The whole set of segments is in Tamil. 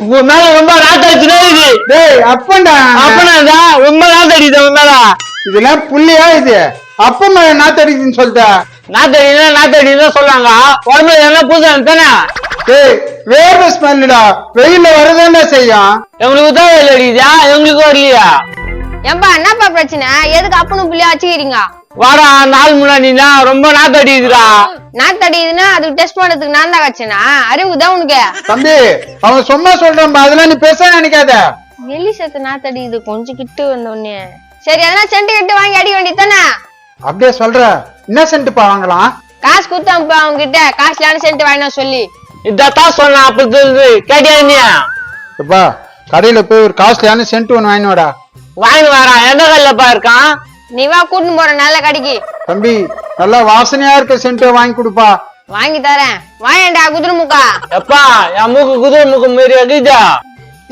உங்க மேல ரொம்ப நாத்தடிச்சுனே இருக்கு. டேய் அப்பண்டா அப்பனா ரொம்ப நாத்தடிக்குது உன் மேல. இதெல்லாம் புள்ளியா இது? அப்ப நாத்தடிக்குதுன்னு சொல்லிட்ட. நாத்தடிதான் சொல்லுவாங்க. உடம்புல என்ன பூசா தானே. டேய் வேர்வை ஸ்மெல்லுடா, வெயில்ல வரதானே செய்யும். எங்களுக்கு தான் வெயில் அடிக்குதா, எங்களுக்கு வரலையா? ஏன்பா என்னப்பா பிரச்சனை? எதுக்கு அப்பனும் புள்ளியா வச்சுக்கிறீங்க? வாடா, நாள் முன்னாடினா ரொம்ப நாத்தடிக்குதுடா. நாத்தடிக்குதுன்னா அதுக்கு டெஸ்ட் பண்றதுக்கு நான் தான் வச்சேனா? அறிவுதான் உனக்கு? தம்பி அவன் சும்மா சொல்றான், அதெல்லாம் நீ பேச நினைக்காத. வெளி சேர்த்து நாத்தடிக்குது கொஞ்சம் கிட்டு வந்தோடனே. சரி அதெல்லாம் சென்ட் கட்டு வாங்கி அடிக்க வேண்டியதானே? அப்படியே சொல்ற? என்ன சென்ட்டுப்பா வாங்கலாம்? காசு கொடுத்தாப்பா அவங்க கிட்ட, காசுலான சென்ட் வாங்கினா சொல்லி. இதான் சொன்ன அப்ப கேட்டியா நீ? எப்பா கடையில போய் ஒரு காஸ்ட்லியான சென்ட் ஒண்ணு வாங்கி வாடா. வாங்கி வரான். எந்த கல்லப்பா இருக்கான்? நீ வா கூட்டின்னு போற நல்ல கடைக்கு. தம்பி நல்லா வாசனையா இருக்க சென்ட் வாங்கி கொடுப்பா. வாங்கி தரேன், வாயேண்டா குதிரை முக்கா. எப்பா என் மூக்கு குதிரை மூக்கு மாரி அடிக்குதா?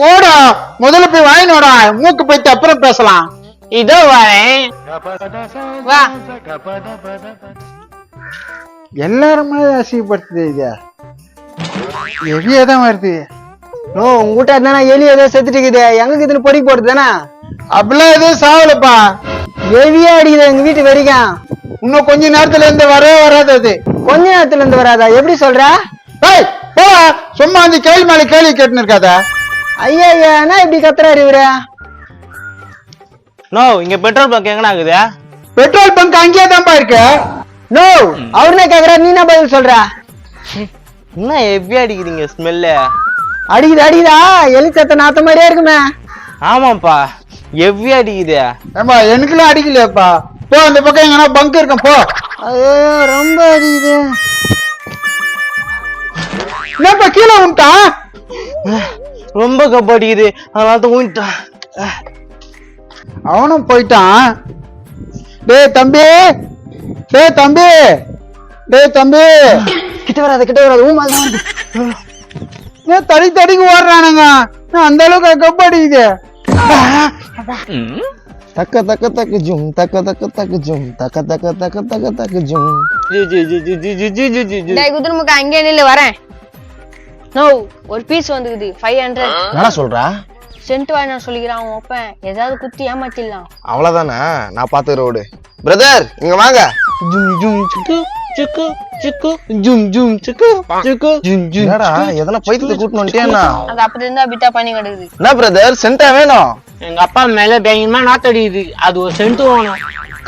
போடா முதல்ல போய் வாங்கி வாடா, மூக்கு போயிட்டு அப்புறம் பேசலாம். இதோ வரேன். வா. எல்லாருமே அசிங்கப்படுத்துது, இது எவியாதான் வருது. உங்ககிட்ட இருந்தா எலி ஏதோ செத்துட்டு இருக்குது, எங்க இதுன்னு பொறி போடுது தானே? அப்படிலாம் எதுவும் சாவலப்பா, எவியா அடிக்குது எங்க வீட்டு வரைக்கும். இன்னும் கொஞ்ச நேரத்துல இருந்து வரவே வராது. அது கொஞ்ச நேரத்துல இருந்து வராதா? எப்படி சொல்ற? போடா, சும்மா அந்த கேள்வி மேல கேள்வி கேட்டுன்னு இருக்காத. ஐயா ஐயா என்ன இப்படி கத்துறாரு இவரு? நோ, இங்க பெட்ரோல் பங்க் எங்கடா இருக்குது? பெட்ரோல் பங்க் அங்கேயே தான்ப்பா இருக்கு. நோ அவருனே கேக்குறா, நீ என்ன பதில் சொல்ற? என்ன எப்படி அடிக்குதுங்க ஸ்மெல்லு? அடிக்குதா? எலி சத்த நாத்த மாதிரியே இருக்குமே. ஆமாப்பா, எவ்வி அடிக்குது. ஏம்பா எனக்குலாம் அடிக்கலையாப்பா. போ அந்த பக்கம் எங்கன்னா பங்க் இருக்கும் போ. ஐயோ ரொம்ப அடிக்குது. என்னப்பா கீழே விட்டா? ரொம்ப கப்பு அடிக்குது, அதனால ஊன்ட்டான். அவனும் போயிட்டான். டேய் தம்பி, டேய் தம்பி, டேய் தம்பி, கிட்ட வராது ஊமாதான் வருது. ஏன் தடிக்கு ஓடுறானுங்க? அந்த அளவுக்கு கப்பு அடிக்குது. தக்க தக்க தக்க ஜும் தக்க தக்க தக்க ஜும் தக்க தக்க தக்க தக்க தக்க ஜும். டேய் குதிரை முக்கா அங்கே நில்லு, வரேன். நோ ஒரு பீஸ் வந்துக்குது 500. என்ன சொல்றா? சென்ட் வாங்கினா சொல்லிக்கிறான் அவன் ஒப்பன். ஏதாவது குத்தி ஏமாத்திடலாம். அவ்வளவுதானே, நான் பாத்து ரோடு. பிரதர் இங்க வாங்க. ஜும் ஜும் சிக்கு சிக்கு சிக்கு ஜும் ஜும் சிக்கு சிக்கு ஜும் ஜும். என்னடா எதனா பைத்தியத்தை கூட்டிட்டு வந்துட்டேன்னா? அது அப்படி இருந்தா பிட்டா பண்ணி கிடக்குது. என்ன பிரதர் சென்டா வேணும்? எங்க அப்பா மேல பயங்கரமா நாத்தடிக்குது, அது ஒரு சென்ட் வேணும்.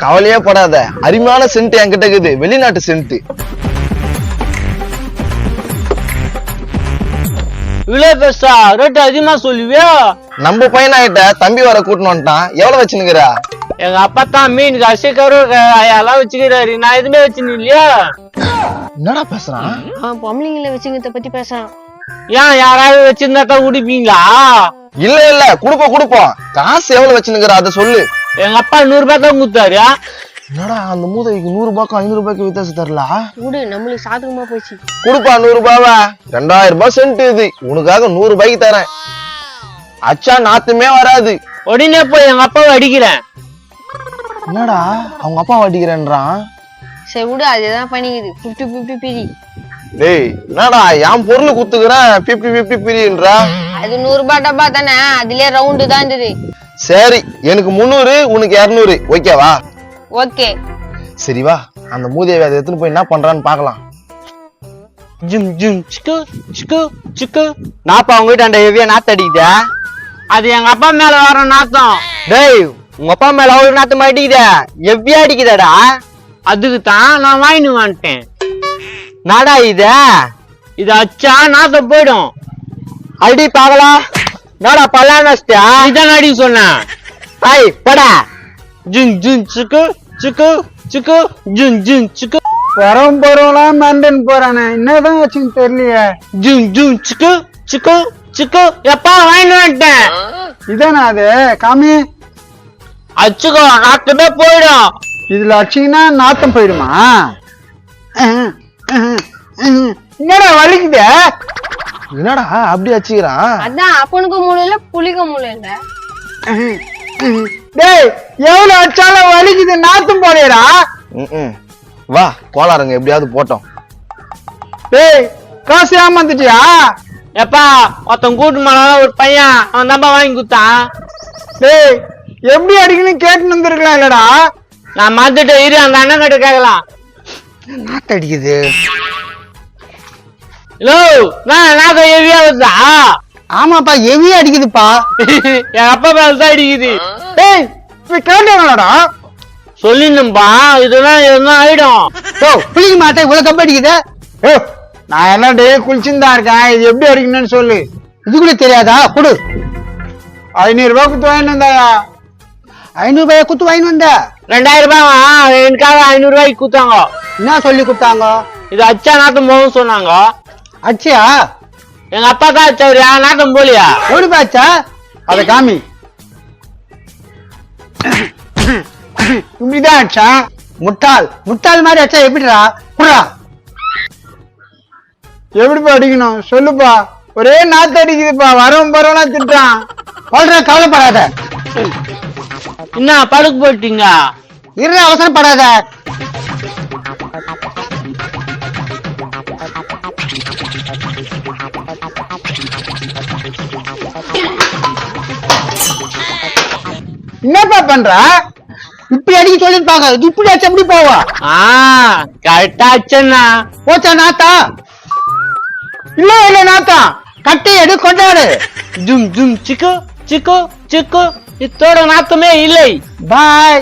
கவலையே படாத, அருமையான சென்ட் என்கிட்ட இருக்குது, வெளிநாட்டு சென்ட். இவ்வளவு பெருசா ரேட்டு அதிகமா சொல்லுவியா? நம்ம பையனாயிட்ட தம்பி வர கூட்டின்னு வந்துட்டான். எவ்வளவு வச்சுனுக்குறா? எங்க அப்பா தான் மீன் காசு கருவ எல்லாம் வச்சுக்கிறாரு, நான் எதுவுமே வச்சுன்னு இல்லையா? என்னடா பேசுறான்? அவன் பொம்பளைங்களை வச்சுக்கிறத பத்தி பேசுறான். ஏன் யாராவது வச்சிருந்தா தான் குடிப்பீங்களா? இல்ல குடுப்போம். காசு எவ்வளவு வச்சுனுக்குறா அதை சொல்லு. எங்க அப்பா 100 ரூபாய் தான் கொடுத்தாரு. என்னடா அந்த மூதைக்கு 100 ரூபாய்க்கும் 500 ரூபாய்க்கு வித்தியாசம் தரல? விடு, நம்மளுக்கு சாதகமா போச்சு. குடுப்பா 100 ரூபாவா? 2000 ரூபாய் சென்ட் இது, உனக்காக 100 ரூபாய்க்கு தரேன். அச்சா நாத்துமே வராது. உடனே போய் எங்க அப்பாவை அடிக்கிறேன். என்னடா அவங்க அப்பா அடிக்கிறேன்றான்? சரி விடு, அதுதான் பண்ணிக்குது. 50-50 பிரி. டேய் என்னடா என் பொருள் குத்துக்கிறேன் 50-50 பிரின்றா? அது 100 ரூபாய் டப்பா தானே, அதுலயே ரவுண்டு தான் இருந்தது. சரி எனக்கு 300, உனக்கு 200, ஓகேவா? ஓகே. சரி வா, அந்த மூதேவி அதை எடுத்துன்னு போய் என்ன பண்றான்னு பாக்கலாம். ஜும் ஜும் சிக்கு சிக்கு சிக்கு. நாப்பா உங்க வீட்டு அந்த எவ்வியா நாத்தடிக்குதா? அது எங்க அப்பா மேல வர நாத்தம். டேய் உங்க அப்பா மேல அவ்வளவு நாத்தம் அடிக்குதா? எவ்வியா அடிக்குதாடா? அதுக்கு தான் நான் வாங்கிட்டு வந்துட்டேன். நாடா இது அச்சா நாத்தம் போயிடும். அடி பாக்கலாம். நாடா பல்லானஸ்டா இதான் அடி சொன்னேன். ஐய் படா. ஜும் ஜும் சிக்கு சிக்கு சிக்கு ஜும் ஜும் சிக்கு. போறவங்களாம் மண்டன் போறானே, என்னதான் வச்சுன்னு தெரியலையே. ஜும் ஜும் சிக்கு சிக்கு சிக்கு. எப்பா வாங்கிட்டு வந்துட்டேன். இதானா அது? காமி அச்சுக்கோ, நாத்தமே போயிடும். இதுல அடிச்சீங்கன்னா நாத்தம் போயிடுமா? என்னடா வலிக்குது? என்னடா அப்படி வச்சுக்கிறான்? அதான் அப்பனுக்கு மூளை இல்ல, புளிக்க மூளை இல்ல. டேய் எவ்வளவு அடிச்சாலும் வலிக்குது, நாத்தம் போடுறா. வா கோளாருங்க எப்படியாவது போட்டோம். டேய் காசு ஏமாந்துட்டியா? எப்பா ஒருத்தன் கூட்டு போனா ஒரு பையன் அவன் தான்ப்பா வாங்கி கொடுத்தான். டேய் எப்படி அடிக்கணும் கேட்டு வந்துருக்கலாம் இல்லடா. நான் மறந்துட்டு இரு அந்த அண்ணன் கிட்ட கேட்கலாம். நாத்து அடிக்குது. ஹலோ நான் ஹெவியா வருதா? ஆமாப்பா ஹெவியா அடிக்குதுப்பா. என் அப்பா மேல தான் அடிக்குது. டேய் போய் கேட்டாங்களாடா. சொல்லிருந்தேன்பா இதெல்லாம் எதுனா ஆயிடும். ஓ புளிக்க மாட்டேன் இவ்வளவு கம்பு அடிக்குது. ஓ நான் எல்லாம் டே குளிச்சுன்னு இருக்கேன். இது எப்படி அடிக்கணும்னு சொல்லு. இது கூட தெரியாதா? கொடு. 500 ரூபாய் குத்து வாங்கிட்டு வந்தாயா? 500 ரூபாய் குத்து வாங்கிட்டு வந்த? 2000 ரூபாய் எனக்காக 500 ரூபாய்க்கு குத்தாங்க. என்ன சொல்லி கொடுத்தாங்க? இது அச்சா நாத்தம் போகும் சொன்னாங்க. அச்சியா? எங்க அப்பா தான் அச்சா நாத்தம் போலியா? ஓடி பாச்சா அத காமி. இப்படிதான் அடிச்சா. முட்டாள் முட்டாள் மாதிரி அடிச்சா எப்படிடா? புறா எப்படிப்பா அடிக்கணும் சொல்லுப்பா. ஒரே நாத்து அடிக்குதுப்பா. வரவும் பரவலாம் திட்டுறான். சொல்ற கவலைப்படாத. என்ன படுக்கு போயிட்டீங்க? இரு அவசரப்படாத. என்னப்பா பண்ற? இப்படி அடிக்க சொல்லிருப்பாங்க. இப்படி அடிச்சா எப்படி போவா? கரெக்டா அச்சண்ணா. போச்சா நாத்தா? இல்ல இல்ல நாத்தா. கட்டி எடு கொண்டாடு. ஜும் ஜும் சிக்கு சிக்கு சிக்கு இத்தோட நாத்தமே இல்லை. பாய்.